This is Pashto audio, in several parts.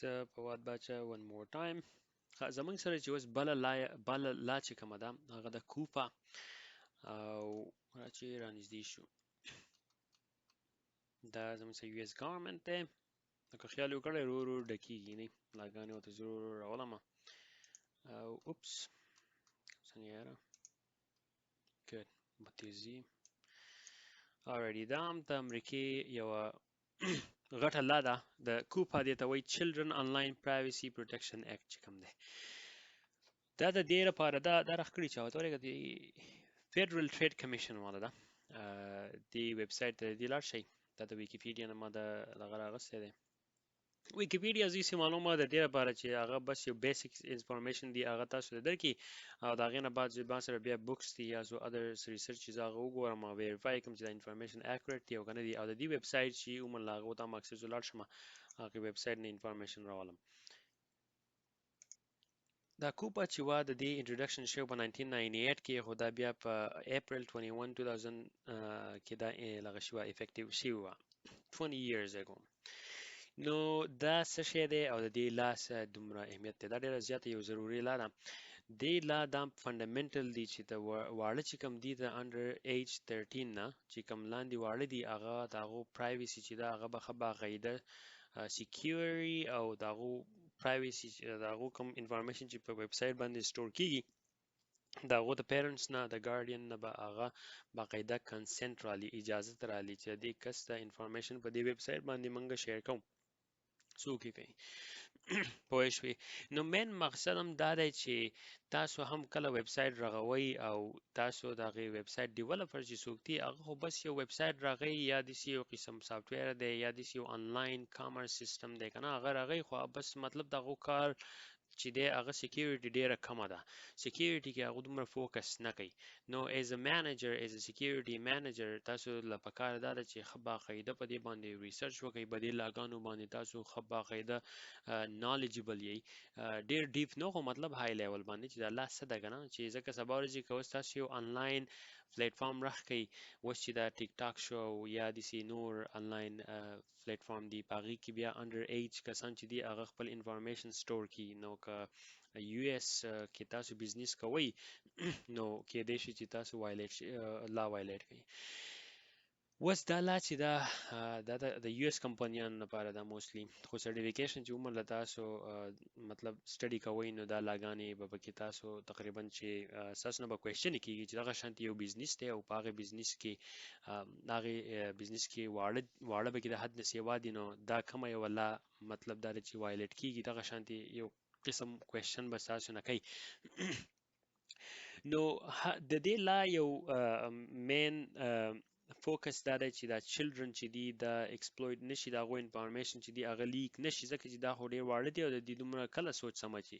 زه په واد باچا one more time زمونږ سره چې اوس بله لا چې کومه ده هغه د کوپا او چې رانږدې شو دا زمونږ سره US ګورنمنت دی لکه خیال یې وکړی ورو ورو ډکېږي نه لاګانې ورته زه ورو ورو راولمه او اوپس څنګه یاره ګډ به تیزي alrighty دا هم د امریکې یوه غټه لا ده د کوپا دې ته وایي Children Online Privacy Protection Act چې کوم دی دا د دې لپاره دا راښکړي چې هغه ته ورېږه د فیډرل ټریډ کمیشن والا ده دې ویب سایټ ته دې لاړ شئ دا د ویکیپیډیا نه ما دغه راغستی دی ویکیپیډیا داسې معلومه د دې لپاره چې هغه بس یو بیسیک انفارمیشن دی هغه تاسو ته درکړي او د هغې نه بعد ما سره بیا بوکس دي یا زه ادر ریسرچ چې زه هغه وګورم او ویریفای کړم چې دا انفارمیشن اکورټ دی او که نه دی او د دې ویب سایټ چې عموما له هغو ته هم اکسس ولاړ شم هغې ویب سایټ نه انفارمیشن راولم دا کوپا چې وا د دې انټروډکشن شوی په 1998 کې خو دا بیا په اپریل 21 2000 کې دا لغه شوی افیکټیو شوی وه 20 years ago نو دا څه شی دی او د دې لا څه دومره اهمیت دی دا ډېره زیاته یو ضروري لا ده دې لا دا فنډامنټل دی چې د واړه چې کوم دي د انډر ایج 13 نه چې کوم لاندې واړه دي هغه د هغو پرایویسي چې دا هغه به ښه باقاعده سیکیوري او د هغو پرایویسي د هغو کوم انفارمیشن چې په ویب سایټ باندې سټور کیږي د هغو د پیرنټس نه د ګارډین نه به هغه باقاعده کنسنت رالي اجازت رالي چې د دې کس د انفارمیشن په دې ویب سایټ باندې موږ شیر کوو څوک یې کوي پوه شوې نو مین مقصد هم دا دی چې تاسو هم کله ویب سایټ رغوئ او تاسو د هغې ویب سایټ ډیولپر چې څوک دي هغه خو بس یو ویب سایټ رغوي یا داسې یو قسم سافټویر دی یا داسې یو آنلاین کامرس سیستم دی که نه هغه رغوي خو بس مطلب د هغو کار چې دی هغه سیکیورټي ډیره کمه ده سیکیورټي کې هغه دومره فوکس نه کوي نو ایز ا مینیجر ایز ا سیکیورټي مینیجر تاسو له پکار دا ده چې ښه باقاعده په دې باندې ریسرچ وکړئ په دې لاګانو باندې تاسو ښه باقاعده نالجبل یې ډیر ډیپ نه خو مطلب های لیول باندې چې دا لا څه ده که نه چې ځکه سبا ورځې که اوس تاسو یو آنلاین پلیټفارم راخ کوي اوس چې دا ټیک ټاک شو یا داسې نور آنلاین پلیټفارم دی په هغې کې بیا انډر ایج کسان چې دي هغه خپل انفارمیشن سټور کړي نو که یو اس کې تاسو بزنس کوئ نو کېدای شي چې تاسو لا وایلیټ کړئ اوس دا لا چې دا د یو اس کمپنیانو لپاره ده موستلی خو سرټیفیکیشن چې عموما له تاسو مطلب سټډي کوئ نو دا لاګانې به پکې تاسو تقریبا چې ستاسو نه به کوېسچن کېږي چې دغه شانتې یو بزنس دی او په هغې بزنس کې واړه به کې د حد نه سیوا دي نو دا کومه یوه لا مطلب دا دی چې وایلیټ کېږي دغه شانتې یو قسم کوېسچن به ستاسو نه کوي نو د دې لا یو مین فوکس دا دی چې دا چلډرن چې دي دا ایکسپلویټ نشي د هغو انفارمیشن چې دي هغه لیک نشي ځکه چې دا خو ډېر واړه دي او د دې دومره کله سوچ سمه چې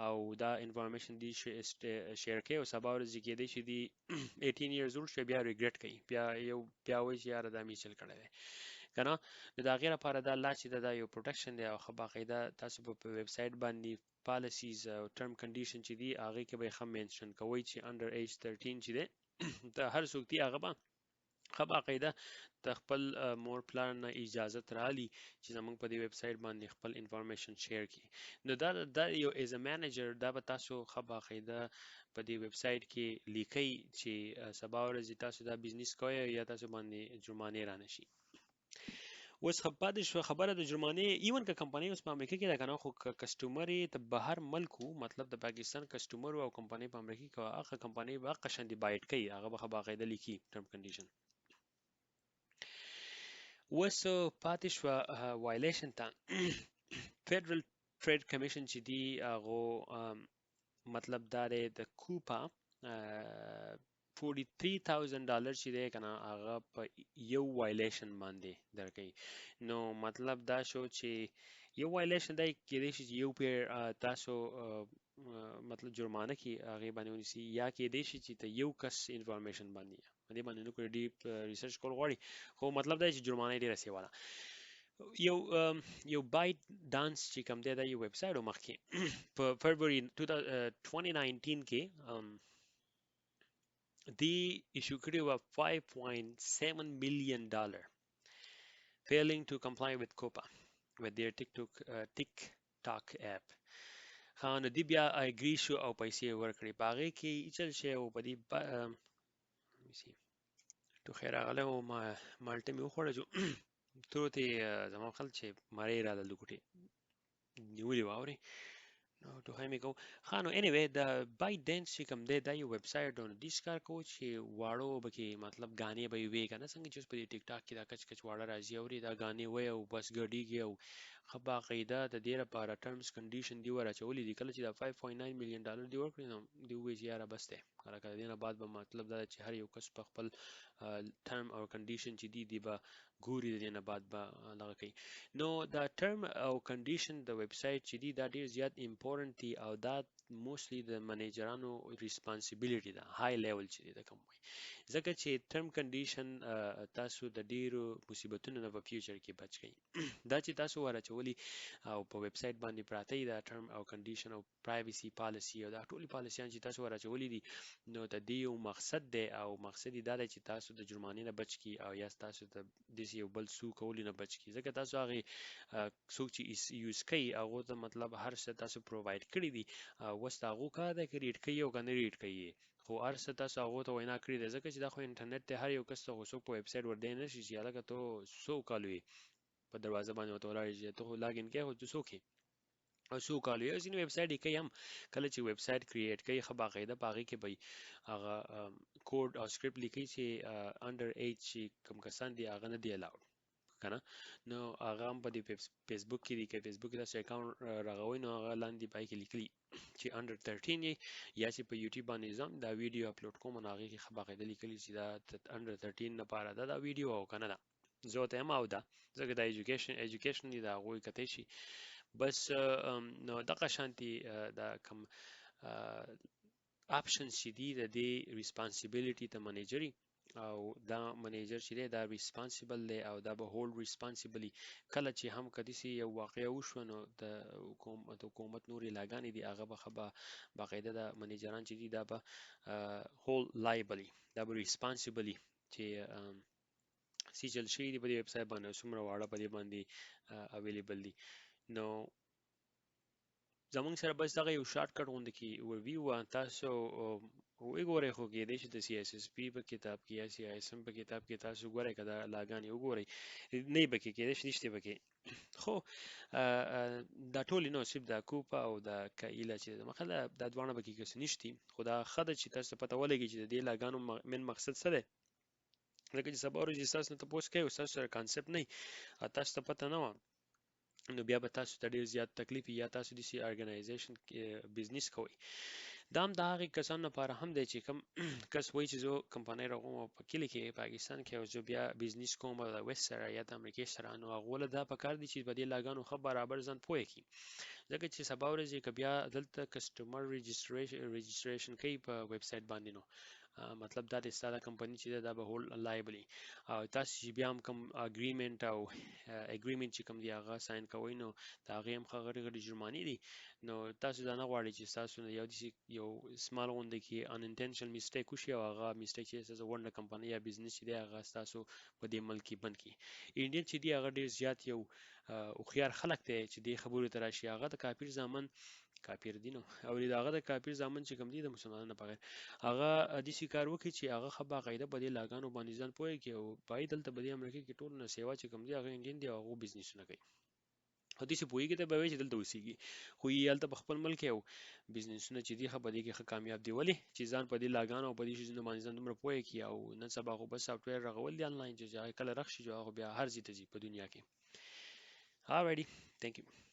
او دا انفارمیشن دي شیر کوي او سبا ورځې کېدای شي دي 18 years old شوی بیا ریګریټ کوي بیا وایي چې یاره دا مې چل کړی دی که نه نو د هغې لپاره دا لا چې دا یو پروټکشن دی او ښه باقاعده تاسو په ویب سایټ باندې پالیسیز او ټرم کنډیشن چې دي هغې کې به یې ښه مینشن کوئ چې انډر ایج 13 چې دی د هر څوک دي هغه به ښه باقاعده د خپل مور پلار نه اجازت رالي چې زموږ په دې ویب سایټ باندې خپل انفارمیشن شیر کړي نو دا یو ایز ا مینیجر دا به تاسو ښه باقاعده په دې ویب سایټ کې لیکئ چې سبا ورځې تاسو دا بزنس کوئ یا تاسو باندې جرمانې رانشي اوس پاتې شوه خبره د جرمانې ایون که کمپنۍ اوس په امریکا کې ده که نه خو که کسټمر یې د بهر ملک وو مطلب د پاکستان کسټمر او کمپنۍ په امریکا کې هغه کمپنۍ به هغه شانتې بایټ کوي هغه به ښه باقاعده لیکي ټرم کنډیشن اوس پاتې شوه وایلیشن ته فیډرل ټریډ کمیشن چې دی هغو مطلب دا دی د کوپا $43,000 چې دی که نه هغه په یو وایلیشن باندې درکوي نو مطلب دا شو چې یو وایلیشن دی کېدای شي چې یو پیر تاسو مطلب جرمانه کې هغې باندې ونیسي یا کېدای شي چې ته یو کس انفارمیشن باندې په دې باندې نو ډیپ ریسرچ کول غواړي خو مطلب دا چې جرمانه یې ډېره سیوا ده یو بایټ ډانس چې کوم دی دا یو ویب سایټ و مخکې په فروری 2019 کې دی ایشو کړي وه $5.7 million failing to comply with COPPA with their TikTok app. ها نو دی بیا اګری شو او پیسې ورکړي په هغې کې چل شي او په دې تو خیر راغلی او مالټه مې وخوړه جو ترو ته زما خل چې مړی را دلته نیولې واوري نو ټوخی مې کو ښه نو انیوی د بایټ ډانس چې کوم دی دا یو ویب سایټ دی نو دې کار کوو چې واړو به کې مطلب غانې به یې وی کنه څنګه چې اوس په دې ټیک ټاک کې دا کچ کچ واړه راځي اوري دا غانې وی او بس ګډیږي او ښه باقاعده د دې لپاره ټرمز کنډیشن دی ورچولې دي کله چې دا 5.9 میلیون ډالر دی ورکړي نو دی وایي چې یاره بس دی کله کله دې نه بعد به مطلب دا چې هر یو کس په خپل ټرم او کنډیشن چې دی به ګوري د دې نه بعد به دغه کوي نو دا ټرم او کنډیشن د ویب سایټ چې دی دا ډیر زیات امپورټنت دی او دا موستلی د منیجرانو ریسپانسیبিলিټي ده های لیول چې دا کوم وي ځکه چې ټرم کنډیشن تاسو د ډیرو مصیبتونو نه په فیوچر کې بچ کړئ دا چې تاسو ورچولي او په ویب سایټ باندې پراته دا ټرم او کنډیشن او پرایویسی پالیسی او دا ټولي پالیسيان چې تاسو ورچولي دي نو د دې یو مقصد دی او مقصد دا دی چې تاسو د جرمانې نه بچ کی او یا تاسو د دې یو بل سو کولو نه بچ کی ځکه تاسو هغه څوک چې یوز کوي هغه ته مطلب هر څه تاسو پروواید کړی دي وست هغه کار دی چې ریډ کوي او کنه ریډ کوي خو هر څه تاسو هغه ته وینا کړی دی ځکه چې دا خو انټرنیټ ته هر یو کس ته څوک په ویب سایټ ور دی نه شي چې هغه ته سو کالوي په دروازه باندې وته ولاړ ته لاګین کې هو څه کوي او سو کالو یو ځینې ویب سایټ کې هم کله چې ویب سایټ کریټ کوي خو باقاعده پاغي کې به هغه کوډ او سکرپټ لیکي چې انډر ایج چې کوم کسان دی هغه نه دی الاود کنه نو هغه هم په دې فیسبوک کې دی کې فیسبوک کې دا اکاونټ راغوي نو هغه لاندې پای کې لیکلي چې انډر 13 یا چې په یوټیوب باندې زم دا ویډیو اپلوډ کوم نو هغه کې باقاعده لیکلي چې دا انډر 13 نه پاره دا ویډیو او کنه دا زه ته هم او دا ځکه دا ایجوکیشن دی دا غوي کته شي بس نو دغه شانتي دا کوم اپشن چې دي د دې ریسپانسیبিলিټي ته منیجري او دا منیجر چې دی دا ریسپانسیبل دی او دا به هولډ ریسپانسیبلی کله چې هم کدي سي یو واقعیا وشو نو د حکومت نوري لاګانی دي هغه به خبا باقاعده د منیجران چې دي دا به هول لایبلی دا به ریسپانسیبلی چې سیجل شي دی په ویب سایټ باندې څومره واړه په دې باندې اویلیبل دي نو زمونږ سره بس دغه یو شارټ کټ غونډه کې ویو تاسو وګورئ خو کې د CSSP په کتاب کې یا CISM په کتاب کې تاسو ګورئ کدا لاګانی وګورئ نه به کې د شته به کې خو دا ټول نو سیب دا کوپا او دا کایله چې مخله دا دوانه به کې کس نشتی خدا خد چې تاسو پته ولګي چې د لاګانو من مقصد څه دی لکه چې سبا ورځې تاسو ته پوښتنه کوي تاسو سره کانسپټ نه تاسو ته پته نه و نو بیا به تاسو ته ډیر زیات تکلیف یا تاسو د سی ارګنایزیشن بزنس کوي دا هم د هغې کسانو لپاره هم دی چې کوم کس وایي چې زه کمپنۍ راغوم او په کلي کې پاکستان کې او زه بیا بزنس کوم د ویسټ سره یا د امریکې سره نو هغه له دا پکار دي چې په دې لاګانو ښه برابر ځان پوه کړي ځکه چې سبا ورځې که بیا دلته کسټمر رجسټریشن کوي په ویب سایټ باندې نو مطلب دا د ستاسو کمپنۍ چې دا به هول لایبلی او تاسو چې بیا هم کوم اګریمنت او اګریمنت چې کوم دی هغه ساين کوئ نو دا هغه هم غړي غړي جرمانی دي نو تاسو دا نه غواړئ چې تاسو یو سمال غونډه کې ان انټنشنل میسټیک وشي او هغه میسټیک چې تاسو ورنه کمپنۍ یا بزنس چې دی هغه تاسو په دې ملک کې بند کی انډین چې دی هغه ډیر زیات یو او خيار خلک دی چې دی خبرو تر شي هغه د کافر ځامن کافر دینو او دغه د کافر ځامن چې کوم دي د مسلمانانو په غیر هغه د سی کار وکړي چې هغه خبا قاعده په دې لاګانو باندې ځان پوي کې او پای دلته په دې امریکا کې ټول نه سیوا چې کوم دي هغه انډین دی هغه بزنسونه کوي او دې څه پوي کې ته به وي چې دلته وسیږي خو یې هلته په خپل ملک یو بزنسونه چې دي خبرې کې ښه کامیاب دی ولی چې ځان په دې لاګانو او په دې شیزونو باندې ځان دومره پوي کې او نن سبا خو بس سافټویر راغول دي انلاین چې کله رخصي جو هغه بیا هر ځای ته ځي په دنیا کې alrighty thank you